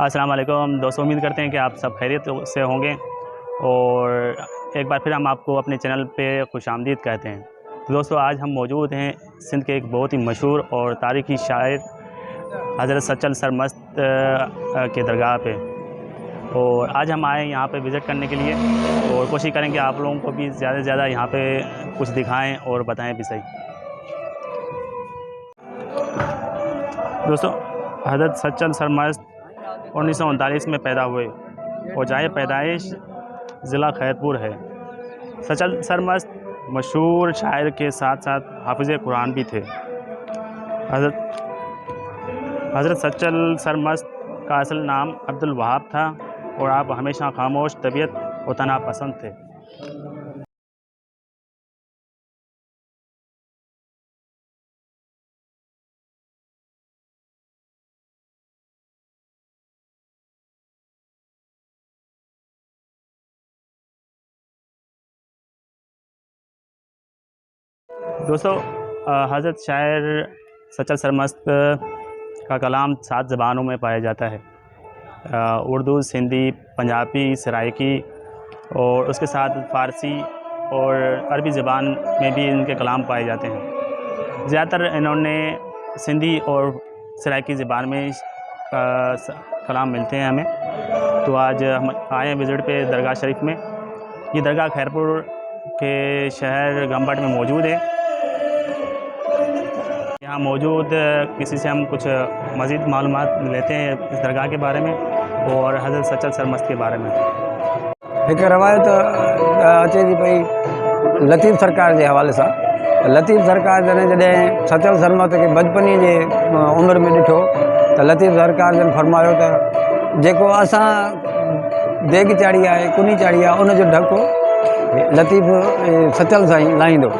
अस्सलाम वालेकुम दोस्तों, उम्मीद करते हैं कि आप सब खैरियत से होंगे और एक बार फिर हम आपको अपने चैनल पे खुशामदीद कहते हैं। तो दोस्तों, आज हम मौजूद हैं सिंध के एक बहुत ही मशहूर और तारीख़ी शायर हज़रत सचल सरमस्त के दरगाह पे, और आज हम आए यहाँ पे विज़िट करने के लिए और कोशिश करेंगे आप लोगों को भी ज़्यादा से ज़्यादा यहाँ पे कुछ दिखाएं और बताएं भी सही। दोस्तों, हज़रत सचल सरमस्त 1939 में पैदा हुए और जहाँ पैदाइश ज़िला खैरपुर है। सचल सरमस्त मशहूर शायर के साथ साथ हाफिज़ कुरान भी थे। हज़रत सचल सरमस्त का असल नाम अब्दुल वहाब था और आप हमेशा खामोश तबीयत और तनाव पसंद थे। दोस्तों, हज़रत शायर सचल सरमस्त का कलाम 7 ज़बानों में पाया जाता है। उर्दू, सिंधी, पंजाबी, सराइकी और उसके साथ फ़ारसी और अरबी ज़बान में भी इनके कलाम पाए जाते हैं। ज़्यादातर इन्होंने सिंधी और सराइकी ज़बान में कलाम मिलते हैं हमें। तो आज हम आए हैं विज़िट पे दरगाह शरीफ में। ये दरगाह खैरपुर के शहर गंबट में मौजूद है। यहाँ मौजूद किसी से हम कुछ मज़ीद मालूमात लेते हैं इस दरगाह के बारे में और हज़रत सचल सरमस्त के बारे में। एक रवायत अचे थी पई लतीफ़ सरकार के हवाले से। लतीफ़ सरकार जॾहिं सचल सरमस्त के बचपनी के उम्र में ॾिठो तो लतीफ़ सरकार जन फरमायो तो जेको असां देग चाढ़ी है, कुनी चाढ़ी है, उन जो ढको लतीफ़ सचल साईं लाहींदो।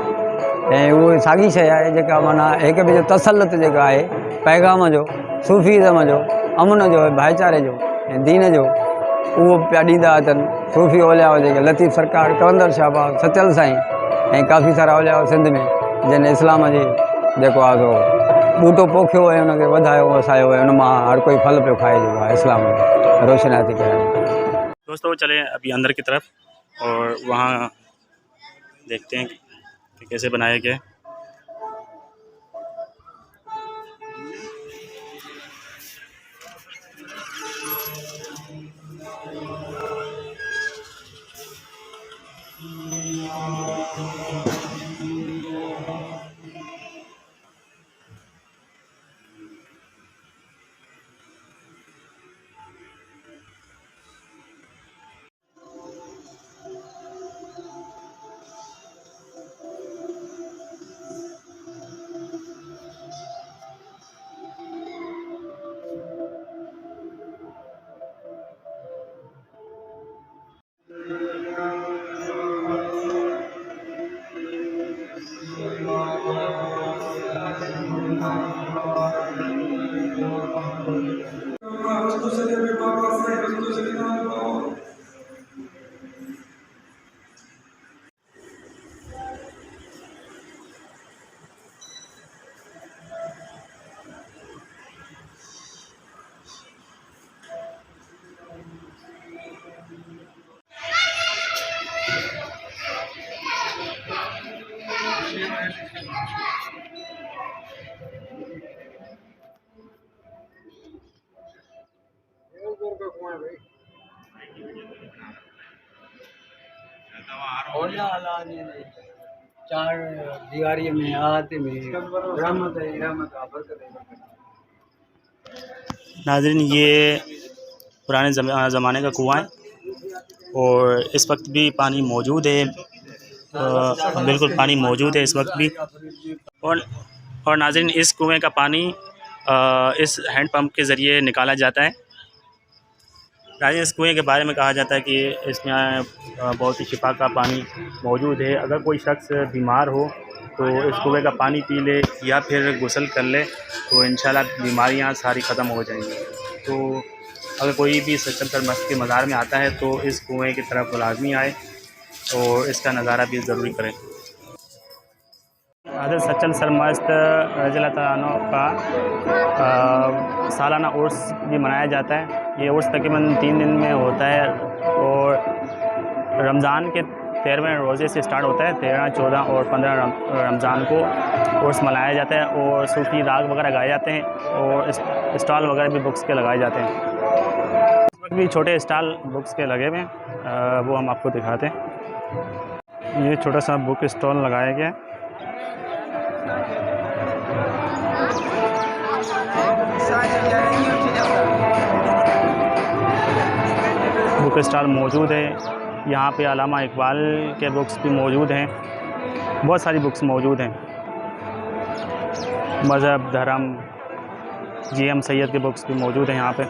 ऐं उहो साॻी शइ आहे जेका माना हिक ॿिए जो तसलत जेका आहे, पैगाम जो, सूफ़ीज़म जो, अमन जो, भाईचारे जो ऐं दीन जो, उहो पिया ॾींदा अचनि सूफ़ी औलिया जेके लतीफ़ सरकार, कलंदर शाहबाज़, सचल साईं ऐं काफ़ी सारा औलिया सिंध में जिन इस्लाम जी जेको आहे सो बूटो पोखियो ऐं उनखे वधायो वसायो ऐं उन मां हर कोई फल पियो खाए जेको आहे इस्लाम में रोशनाती करे। दोस्तों, चलें अभी अंदर की तरफ और वहाँ देखते हैं कि कैसे बनाया गया है। चार दीवारी में आते में रहमत है, रहमत है, बरकत है। नाज़रीन, ये पुराने ज़माने का कुआं है और इस वक्त भी पानी मौजूद है। बिल्कुल पानी मौजूद है इस वक्त भी। और नाज़रीन, इस कुएं का पानी इस हैंड पंप के ज़रिए निकाला जाता है। राजेश, इस कुएँ के बारे में कहा जाता है कि इसमें बहुत ही शिफा का पानी मौजूद है। अगर कोई शख्स बीमार हो तो इस कुएँ का पानी पी ले या फिर गुस्ल कर ले तो इंशाल्लाह बीमारियां सारी ख़त्म हो जाएंगी। तो अगर कोई भी सच्चल सरमस्त के मज़ार में आता है तो इस कुएँ की तरफ लाजमी आए और इसका नज़ारा भी ज़रूरी करें। हज़रत सच्चल सरमस्त रज़ियल्लाहु तआला अन्हु का सालाना उर्स भी मनाया जाता है। ये उर्स तकरीबन 3 दिन में होता है और रमज़ान के 13वें रोज़े से स्टार्ट होता है। 13, 14 और 15 रमज़ान को उर्स मनाया जाता है और सूफ़ी राग वगैरह गाए जाते हैं और स्टॉल वगैरह भी बुक्स के लगाए जाते हैं। इस वक्त भी छोटे स्टॉल बुक्स के लगे हुए हैं, वो हम आपको दिखाते हैं। ये छोटा सा बुक स्टॉल लगाया गया है। बुक स्टॉल मौजूद है यहाँ पे। अल्लामा इकबाल के बुक्स भी मौजूद हैं, बहुत सारी बुक्स मौजूद हैं। मज़हब, धर्म, GM सैयद के बुक्स भी मौजूद हैं यहाँ पे।